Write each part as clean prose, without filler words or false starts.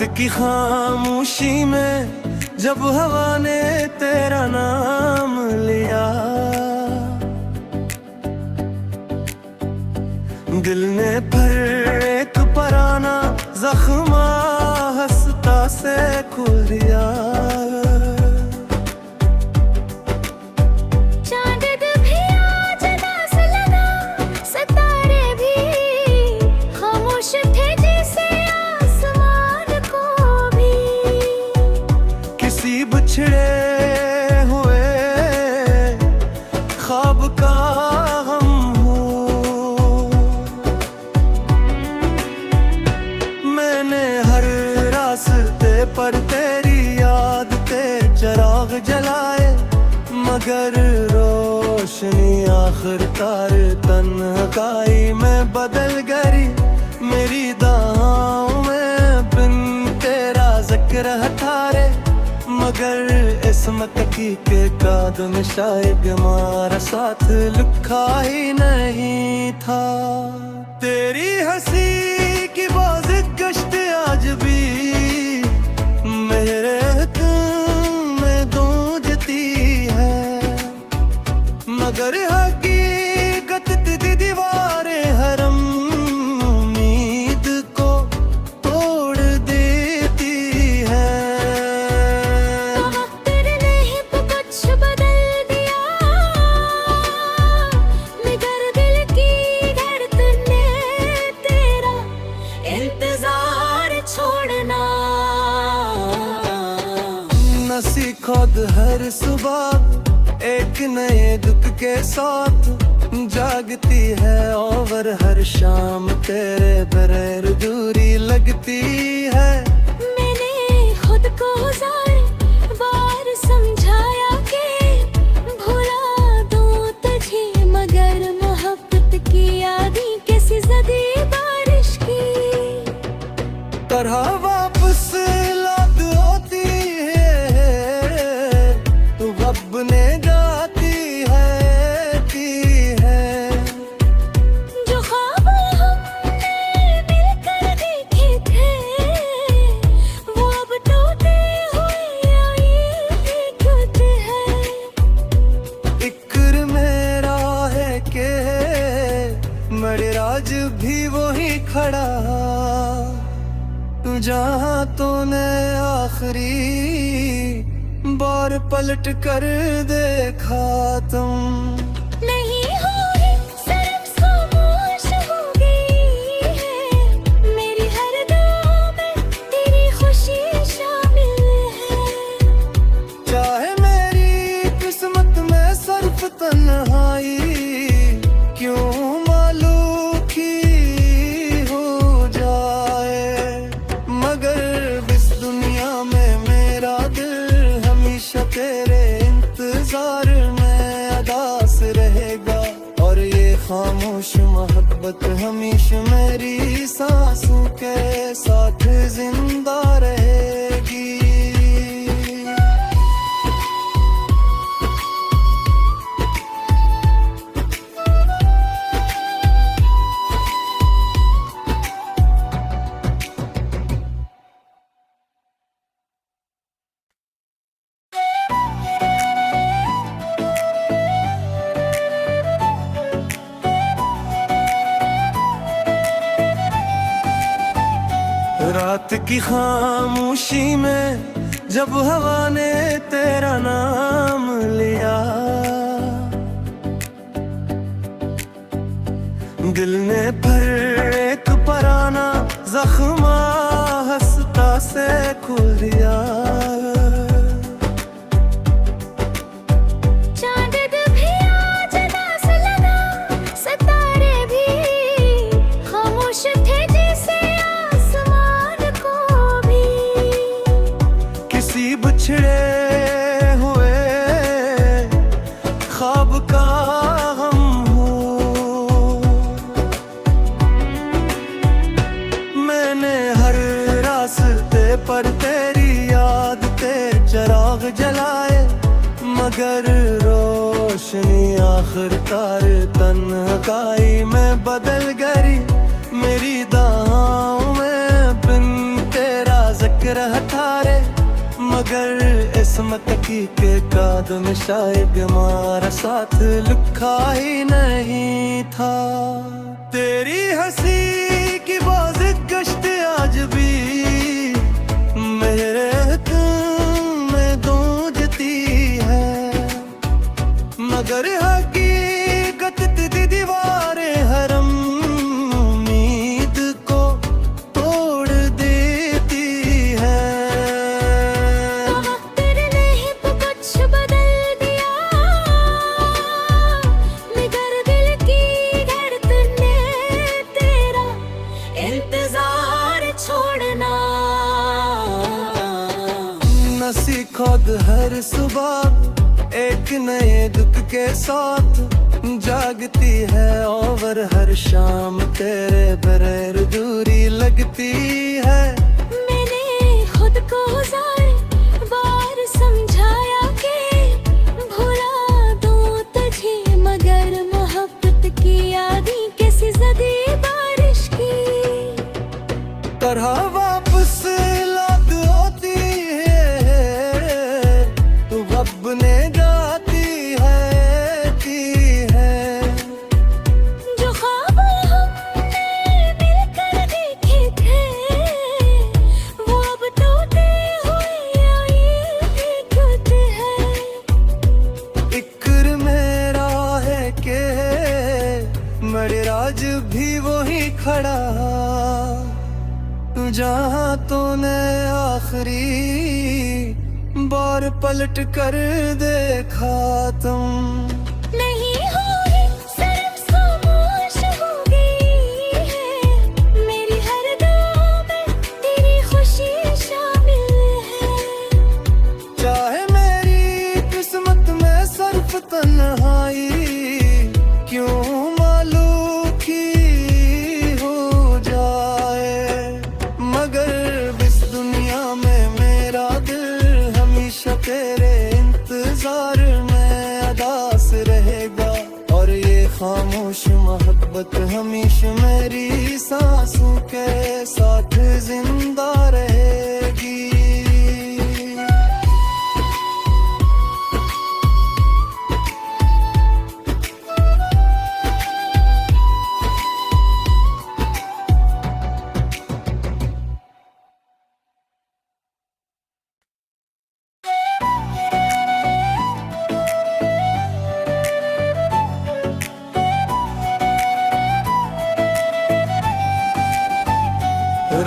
रात की खामोशी में जब हवा ने तेरा नाम लिया, दिल ने फिर एक पुराना जख्मा हंसता से खुल दिया। बिछड़े हुए ख्वाब का हम हूँ, मैंने हर रास्ते पर तेरी याद के चिराग जलाए, मगर रोशनी आखिरकार तन्हाई में बदल गई। मेरी दाहों में बिन तेरा जिक्र हथारे, मगर इसमत की के कदम शायद हमारा साथ लिखा ही नहीं था। तेरी हंसी की बाज़ गश्त आज भी मेरे दिल में गूंजती है, मगर हकीकत दी दीवारें हरम उम्मीद को तोड़ देती है। खुद हर सुबह एक नए दुख के साथ जागती है, और हर शाम तेरे बगैर दूरी लगती है। मैंने खुद को हजार बार समझाया कि भुला दूं तुझे, मगर मोहब्बत की यादें कैसी ज़दी बारिश की तरह वापस लौट होती ने गाती है जो ख्वाब हमने मिलकर देखे थे, वो अब टूटे हुए दिखते हैं। इक्र मेरा है के मरे राज भी वही खड़ा, तू जहाँ तूने आखिरी बार पलट कर देखा तुम नहीं हुई, सिर्फ खामोश हो गई है। मेरी हर दुआ में तेरी खुशी शामिल है, चाहे मेरी किस्मत में सिर्फ तन्हाई क्यों मालूम ही हो जाए, मगर इस दुनिया में मेरा दिल तेरे इंतजार में अदास रहेगा। और ये खामोश मोहब्बत हमेशा मेरी सांसों के साथ जिंदा रहेगी। रात की खामोशी में जब हवा ने तेरा नाम लिया, दिल ने फिर एक पुराना जख्मा हंसता से खुल दिया। बिछड़े हुए ख्वाब का हम हूँ, मैंने हर रास्ते पर तेरी याद के चिराग जलाए, मगर रोशनी आखिरकार तन्हाई में बदल गई। मेरी दाहों में बिन तेरा जिक्र हथारे, मगर इसमत की के कदम शायद हमारा साथ लिखा ही नहीं था। तेरी हंसी की बाज गश्त आज भी मेरे दिल में गूंजती है, मगर हकीकत दी दीवारें हरम उम्मीद को तोड़ देती है। तेरे नहीं तो कुछ बदल दिया, मगर दिल की धड़कन ने तेरा इंतजार छोड़ना न सीखोद हर सुबह एक नए दुख के साथ जागती है, और हर शाम तेरे बगैर दूरी लगती है। मैंने खुद को हजार बार समझाया कि भुला दूं तुझे, मगर मोहब्बत की आधी कैसी ज़दी बारिश की तरह वापस लौट होती है, तू रब ने गाती है की है। जो ख्वाब हमने मिलकर देखे थे, वो अब टूटे हुए आए टूटे हैं। इक्र मेरा है के मेरे राज भी वही खड़ा, तू जहाँ तूने आखिरी बार पलट कर देखा तुम। नहीं होगी सिर्फ खामोश हो गई है, मेरी हर दुआ में तेरी खुशी शामिल है। चाहे मेरी किस्मत में सिर्फ तन्हाई क्यों मालूम की हो जाए, मगर इस दुनिया में मेरा दिल हमेशा तेरे इंतजार में अदास रहेगा, और ये खामोश मोहब्बत हमेशा मेरी सांसों के साथ जिंदा रहेगी।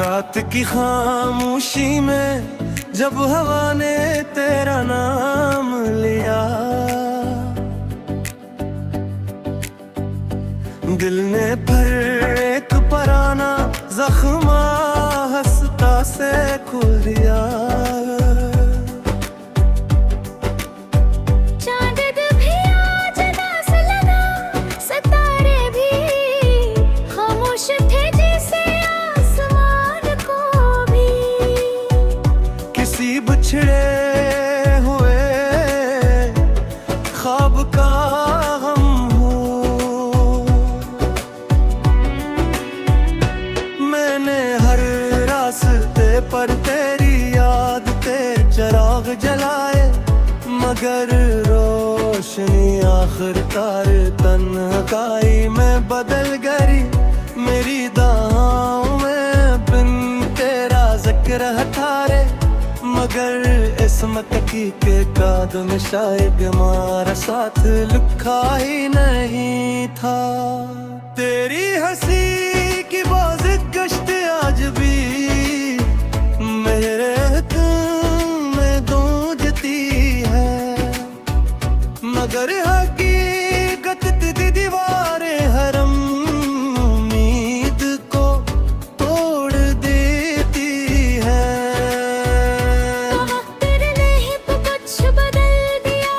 रात की खामोशी में जब हवा ने तेरा नाम लिया, दिल ने फिर एक पुराना जख्मा हंसता से खुल दिया। बिछड़े हुए ख्वाब का हम हो, मैंने हर रास्ते पर तेरी याद ते चिराग जलाए, मगर रोशनी आखिरकार तन्हाई में बदल गई। मेरी दाहों में बिन तेरा जिक्र हथारे, मगर इसमत की के कदम शायद हमारा साथ लिखा ही नहीं था। तेरी हंसी की बाज गश्त आज भी मेरे दिल में गूंजती है, मगर हकीकत दी दीवारें हरम उम्मीद को तोड़ देती है। तेरे नहीं तो कुछ बदल दिया,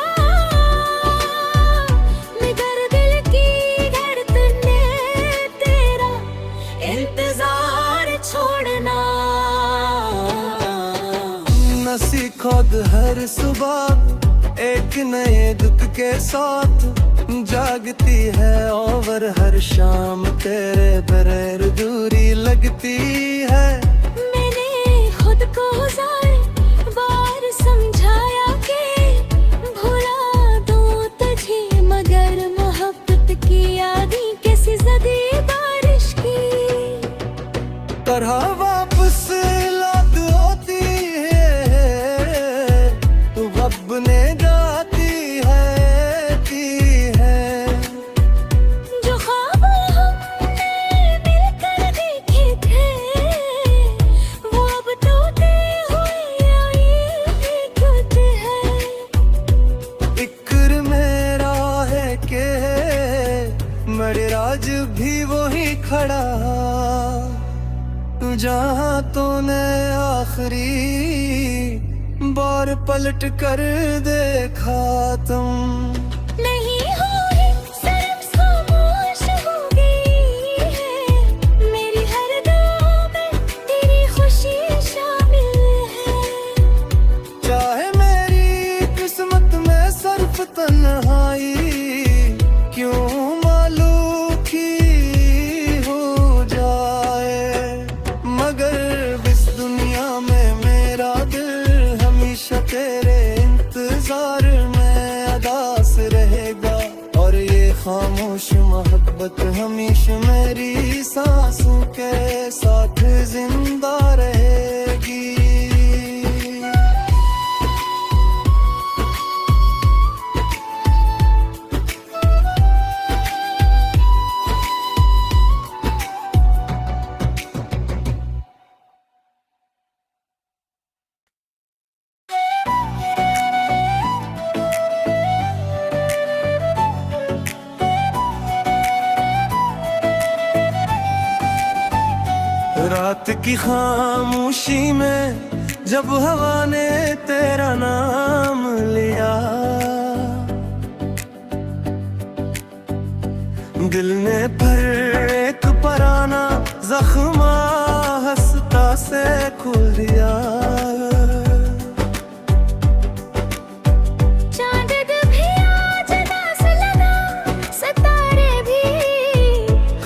मगर दिल की धड़कन ने तेरा इंतजार छोड़ना न सीखोद हर सुबह एक नए दुख के साथ जागती है, और हर शाम तेरे बगैर दूरी लगती है। मैंने खुद को हजार बार समझाया कि भुला दूं तुझे, मगर मोहब्बत की आधी कैसी ज़दी बारिश की तरह वापस लौट होती है, तू रब ने गाती है की है। जो ख्वाब हमने मिलकर देखे थे, वो अब टूटे हुए आए टूटे हैं। इक्र मेरा है के मेरे राज भी वही खड़ा, तू जहाँ तूने आखिरी बार पलट कर देखा तुम नहीं हुई सिर्फ खामोश हो गई है, मेरी हर दुआ में तेरी खुशी शामिल है। चाहे मेरी किस्मत में सिर्फ तन्हाई क्यों मालूम की हो जाए, मगर इस दुनिया में मेरा दिल हमेशा तेरे इंतजार में अदास रहेगा। और ये खामोश मोहब्बत हमेशा मेरी सांसों के साथ जिंदा रहेगी। रात की खामोशी में जब हवा ने तेरा नाम लिया, दिल ने फिर एक पुराना जख्मा हंसता से खोल दिया। चांद भी आज दास लगा, सितारे भी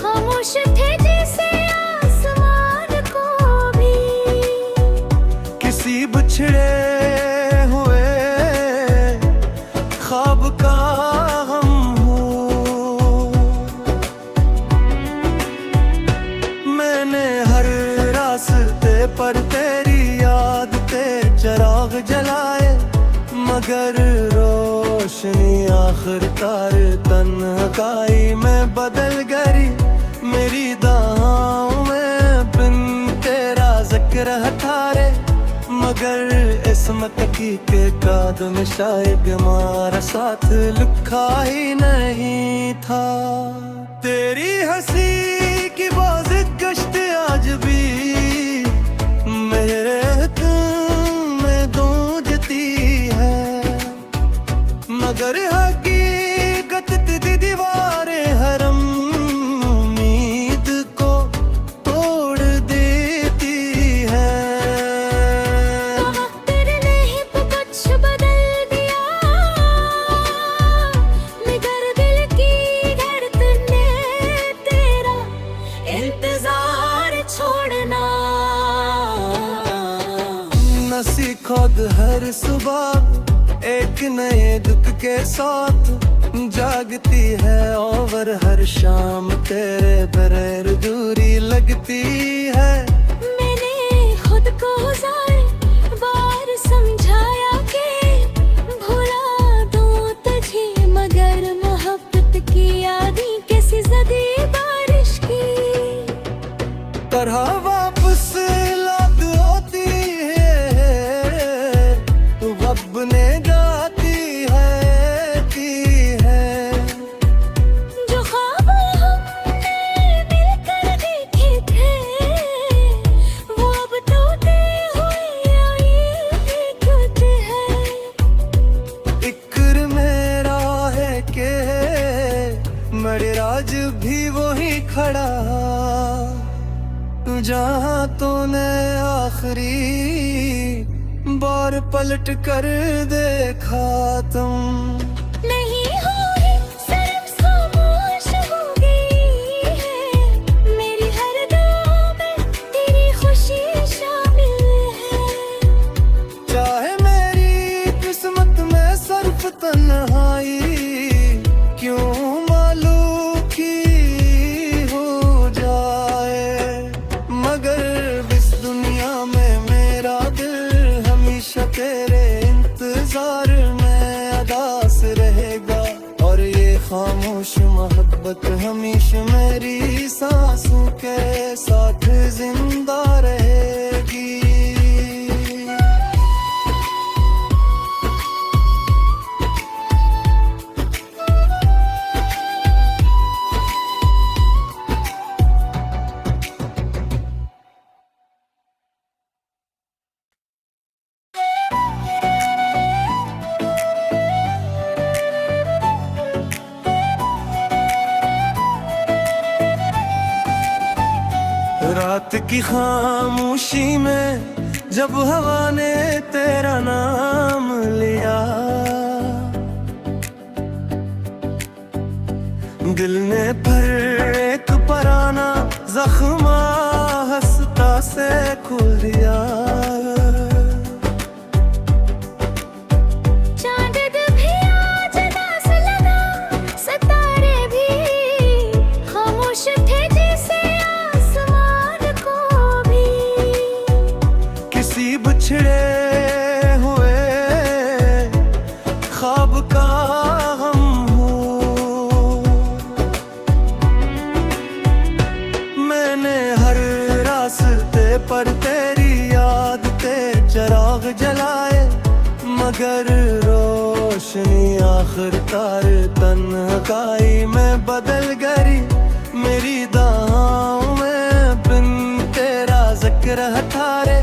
खामोश थे जैसे आसमान को भी। किसी बिछड़े हुए ख्वाब का हम हो, मैंने हर रास्ते पर तेरी याद के चिराग जलाए, मगर रोशनी आखिरकार तन्हाई में बदल गई। मेरी दाहों में बिन तेरा जिक्र हठारे, मगर इसमत की के कदम शायद हमारा साथ लिखा ही नहीं था। तेरी हंसी की बाज गश्त आज भी मेरे दिल में गूंजती है, मगर हकीकत दी दीवारें हरम उम्मीद को तोड़ देती है। तेरे ने ही कुछ बदल दिया, मगर दिल की धड़कन ने तेरा इंतजार छोड़ना न सीखोद हर सुबह एक नए दुख के साथ जागती है, और हर शाम तेरे बगैर दूरी लगती है। मैंने खुद को हजार बार समझाया कि भुला दूं तुझे, मगर मोहब्बत की आधी कैसी ज़दी बारिश की तरह वापस लौट होती है, तू रब ने गाती है की है। जो ख्वाब हमने मिलकर देखे थे, वो अब टूटे हुए आए टूटे हैं। इक्र मेरा है के मेरे राज भी वही खड़ा, तू जहाँ तूने आखिरी बार पलट कर देखा तुम नहीं हुई सिर्फ खामोश हो गई है, मेरी हर दुआ में तेरी खुशी शामिल है। के साथ जिंदा रहेगी। रात की खामोशी में जब हवा ने तेरा नाम लिया, दिल ने फिर एक पुराना जख्मा हंसता से खोल दिया। बिछड़े हुए ख्वाब का हम हो, मैंने हर रास्ते पर तेरी याद के चिराग जलाए, मगर रोशनी आखिरकार तन्हाई में बदल गई। मेरी दाहों में बिन तेरा जिक्र हथारे,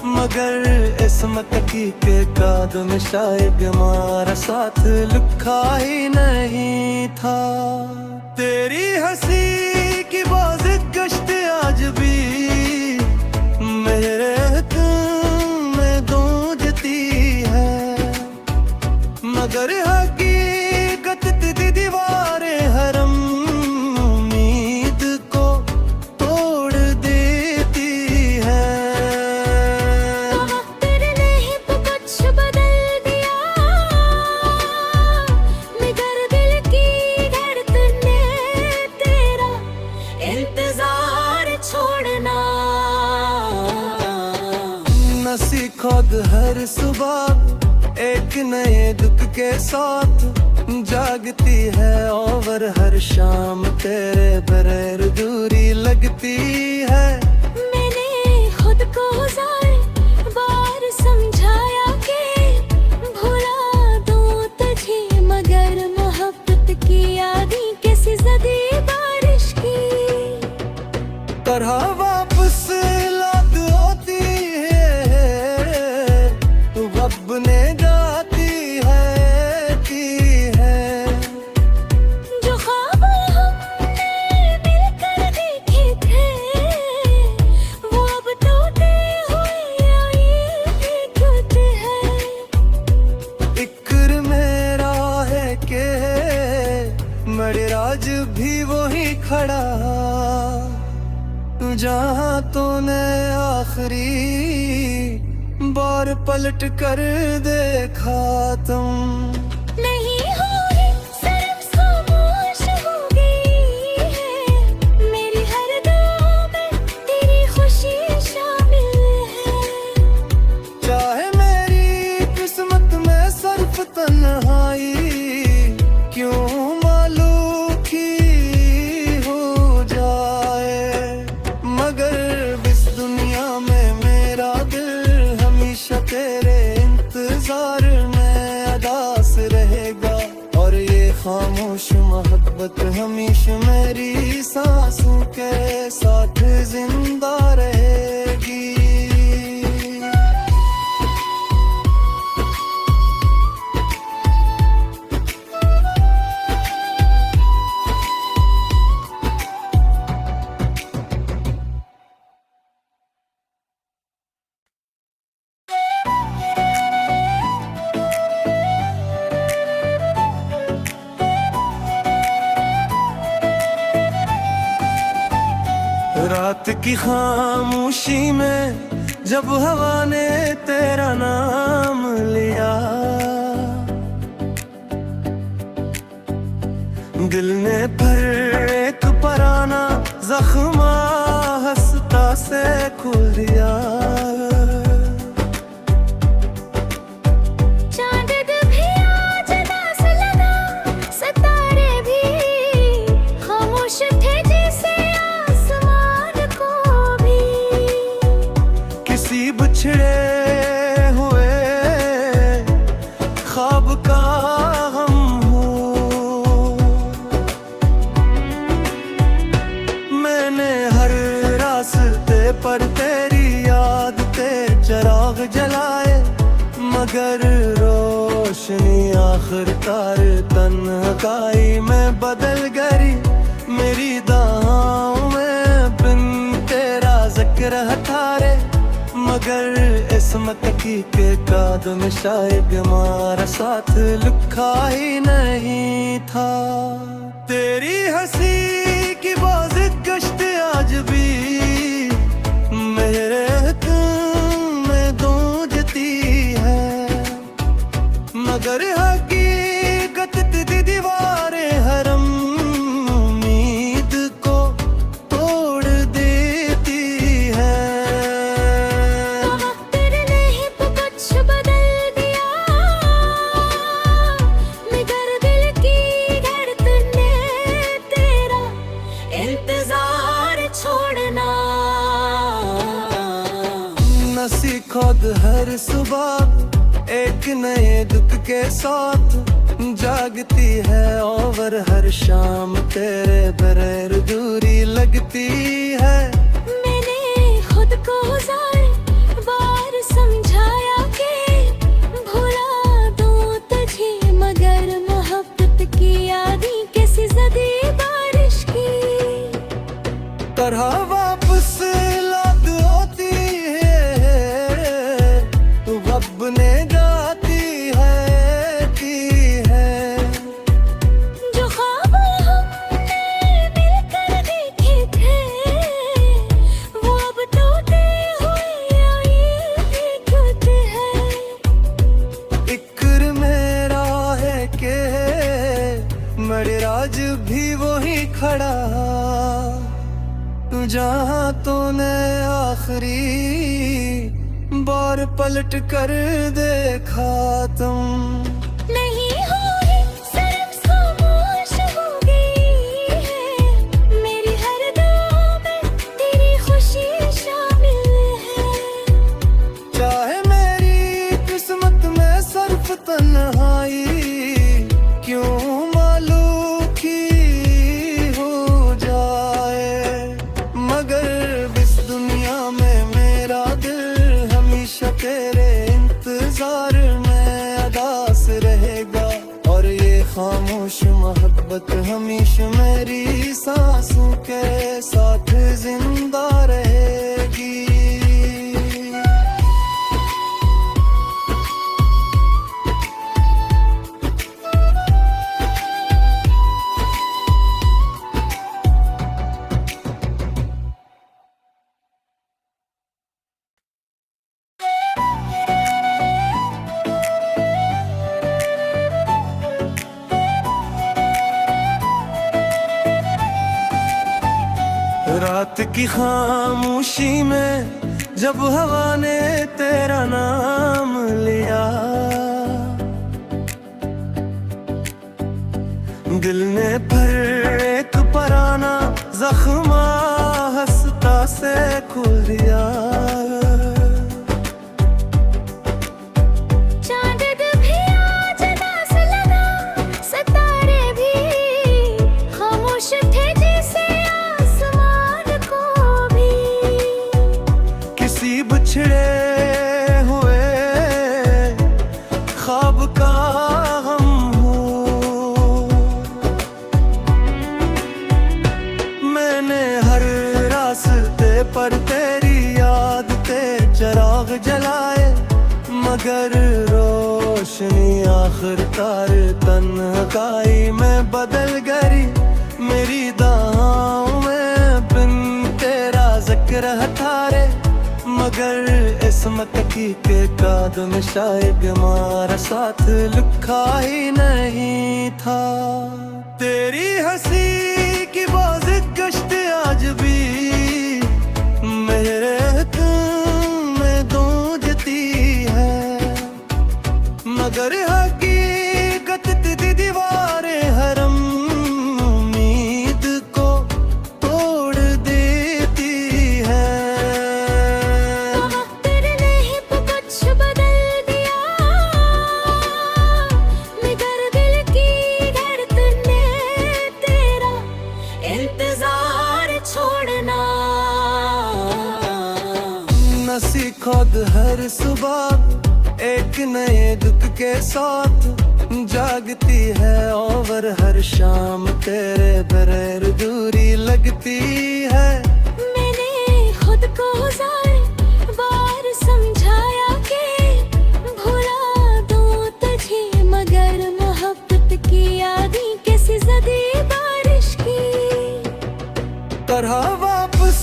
मगर इस्मत की के कदम शायद हमारा साथ लिखा ही नहीं था। तेरी हंसी की बाज़ गश्त आज भी मेरे दिल में गूंजती है, मगर हकीकत दी दीवारें हरम उम्मीद को तोड़ देती है। खुद हर सुबह एक नए दुख के साथ जागती है, और हर शाम तेरे बगैर दूरी लगती है। मैंने खुद को हजार बार समझाया कि भुला दूं तुझे, मगर मोहब्बत की आगी कैसी ज़दी बारिश की तरह वापस लौट होती है, अपने जाती है की है। जो ख्वाब हमने मिलकर देखे थे, वो अब टूटे हुए दिखते हैं। इक्र मेरा है के मेरे राज भी वही खड़ा, जहाँ तूने आखिरी बार पलट कर देखा तुम नहीं होगी, सिर्फ खामोश हो गई है। मेरी हर दुआ में तेरी खुशी शामिल है। चाहे मेरी किस्मत में सिर्फ तन्हाई क्यों मालूम की हो जाए, मगर इस दुनिया में मेरा दिल हमेशा तेरे इंतजार में अदास रहेगा। और ये खामोश मोहब्बत हमेशा मेरी सांसों के साथ जिंदा रहेगी। रात की खामोशी में जब हवा ने तेरा नाम लिया, दिल ने फिर एक पुराना जख्मा हंसता से खोल दिया। सितारे भी खामोश थे जैसे आसमान का हम हूँ। मैंने हर रास्ते पर तेरी याद के चिराग जलाए, मगर रोशनी आखिरकार तन्हाई में बदल गई। मेरी दाहों में बिन तेरा जिक्र हथारे, मगर इसमत की के कदम शायद हमारा साथ लिखा ही नहीं था। तेरी हंसी की बाज गश्त आज भी मेरे दिल में गूंजती है, मगर हकीकत दी दीवारें हरम उम्मीद को तोड़ देती है। तेरे नहीं कुछ बदल दिया, मगर दिल की धड़कन ने तेरा इंतजार छोड़ना न सीखोद हर सुबह एक नए दुख के साथ जागती है, और हर शाम तेरे बगैर दूरी लगती है। मैंने खुद को हजार बार समझाया कि भुला दूं तुझे, मगर मोहब्बत की यादें कैसी ज़दी बारिश की तरह वापस लौट होती है, रब ने जाती है की है। जो ख्वाब हमने मिलकर देखे थे, वो अब टूटे हुए दिखते हैं। इक्र मेरा है के मेरे राज भी वही खड़ा, तू जहाँ तूने आखिरी बार पलट कर देखा तुम। नहीं होगी सिर्फ खामोश हो गई है, मेरी हर दुआ में तेरी खुशी शामिल है। चाहे मेरी किस्मत में सिर्फ तन्हाई क्यों मालूम ही हो जाए, मगर इस दुनिया में मेरा दिल हमेशा तेरे इंतजार में अदास रहेगा, और ये खामोश मोहब्बत हमेशा मेरी सांसों के साथ जिंदा रहेगी। रात की खामोशी में जब हवा ने तेरा नाम लिया, दिल ने फिर एक पराना जख्मा हंसता से खोल दिया। चांद भी आज दास लगा, सितारे भी खामोश थे जैसे आसमान को भी। किसी बिछड़े हुए ख्वाब का हम हूँ। मैंने हर रास्ते पर तेरी याद के चिराग जलाए, मगर रोशनी आखिरकार तन्हाई में बदल गई। मेरी दाहों में बिन तेरा जिक्र हथारे, मगर इसमत की के कदम शायद हमारा साथ लिखा ही नहीं था। तेरी हंसी की बाज गश्त आज भी मेरे दिल में गूंजती है, मगर हकीकत दी दीवारें हरम उम्मीद को तोड़ देती है। तेरे नहीं कुछ बदल दिया, के साथ जागती है और हर शाम तेरे बगैर दूरी लगती है। मैंने खुद को हजार बार समझाया कि भुला दूं तुझे, मगर मोहब्बत की आंधी कैसी ज़दी बारिश की तरह वापस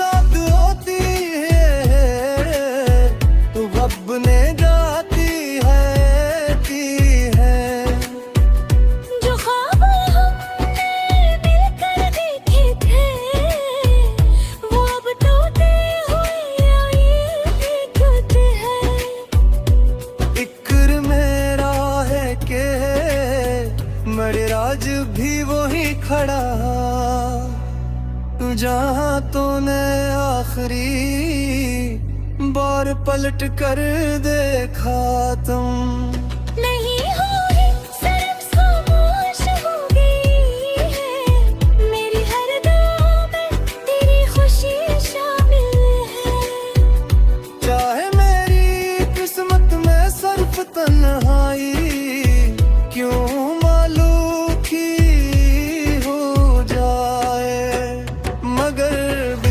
लौट होती है, तू रब ने जाती है जो ख्वाब हमने मिलकर देखे थे, वो अब टूटे हुए दिखते हैं। इक्र मेरा है के मेरे राज भी वही खड़ा, तू जहाँ तूने आखिरी बार पलट कर देखा तुम नहीं हुई शर्म, खामोश हो गई है मेरी हर दुआ में तेरी खुशी शामिल है। चाहे मेरी किस्मत में सिर्फ तन्हाई क्यों मालूम ही हो जाए, मगर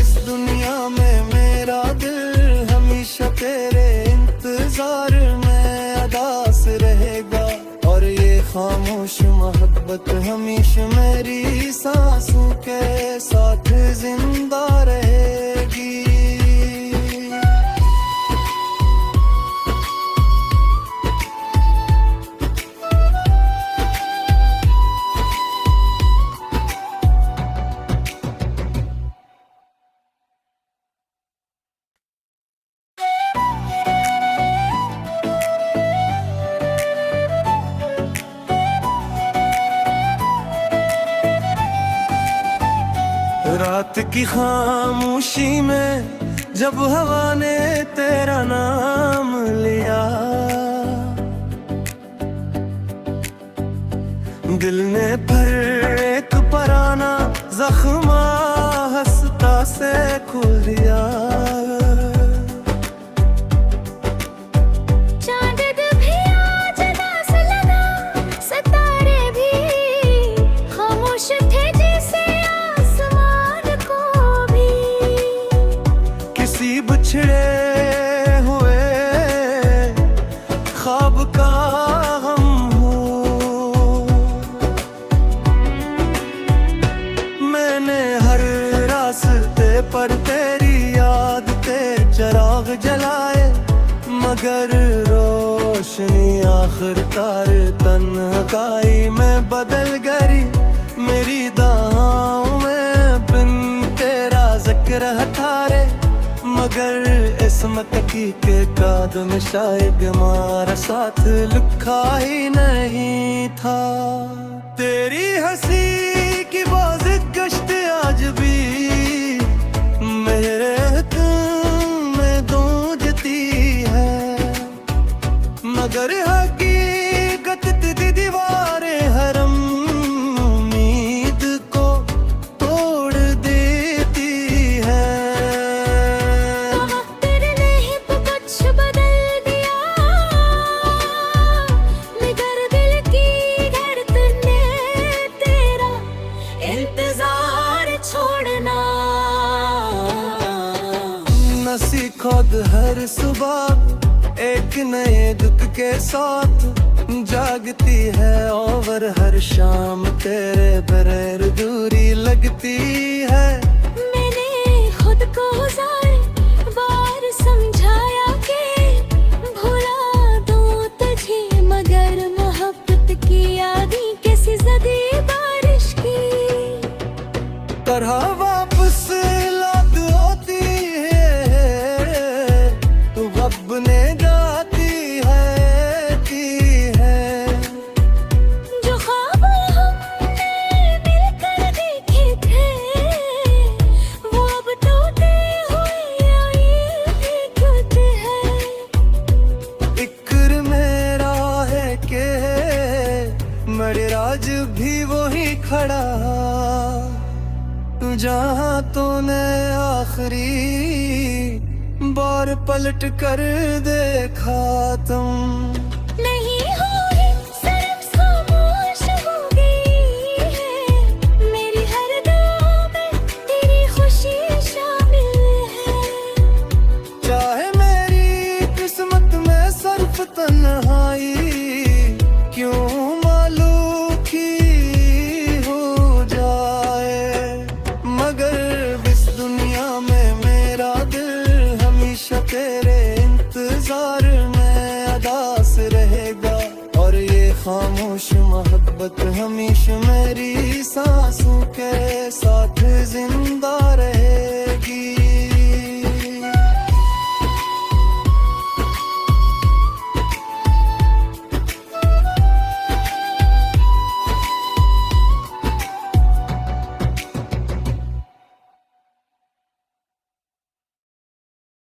इस दुनिया में मेरा दिल हमेशा तेरे इंतजार में अदास रहेगा, और ये खामोश मोहब्बत हमेशा मेरी सांसों के साथ जिंदा रहेगी। रात की खामोशी में जब हवा ने तेरा नाम लिया, दिल ने फिर एक पराना जख्मा हंसता से खोल दिया। चांद भी आज दास लगा, सितारे भी खामोश थे जैसे आसमान को भी। किसी बिछड़े हुए ख्वाब का हम हो, मैंने हर रास्ते पर तेरी याद ते चिराग जलाए, मगर रोशनी आखिरकार तन्हाई में बदल गई। मेरी दाहों में बिन तेरा जिक्र हथारे, मगर इसमत की के कदम शायद हमारा साथ लिखा ही नहीं था। तेरी हंसी की बाज़ गश्त आज भी मेरे दिल में गूंजती है, मगर हकीकत दी दीवारें हरम उम्मीद को तोड़ देती है। तेरे नहीं तो कुछ बदल दिया, मगर दिल की धड़कन ने तेरा इंतजार छोड़ना न सीखोद हर सुबह एक नए दुख के साथ जागती है, और हर शाम तेरे बगैर दूरी लगती है। मैंने खुद को हजार बार समझाया कि भुला दूं तुझे, मगर मोहब्बत की आंधी कैसी ज़दी बारिश की तरह वापस लौट होती है, तू रब ने जाती है जो ख्वाब हमने मिलकर देखे थे, वो अब टूटे हुए दिखते हैं। इक्र मेरा है के मेरे राज भी वही खड़ा, तू जहाँ तूने आखिरी बार पलट कर देखा तुम नहीं मोहब्बत हमेशा मेरी सांसों के साथ जिंदा रहे।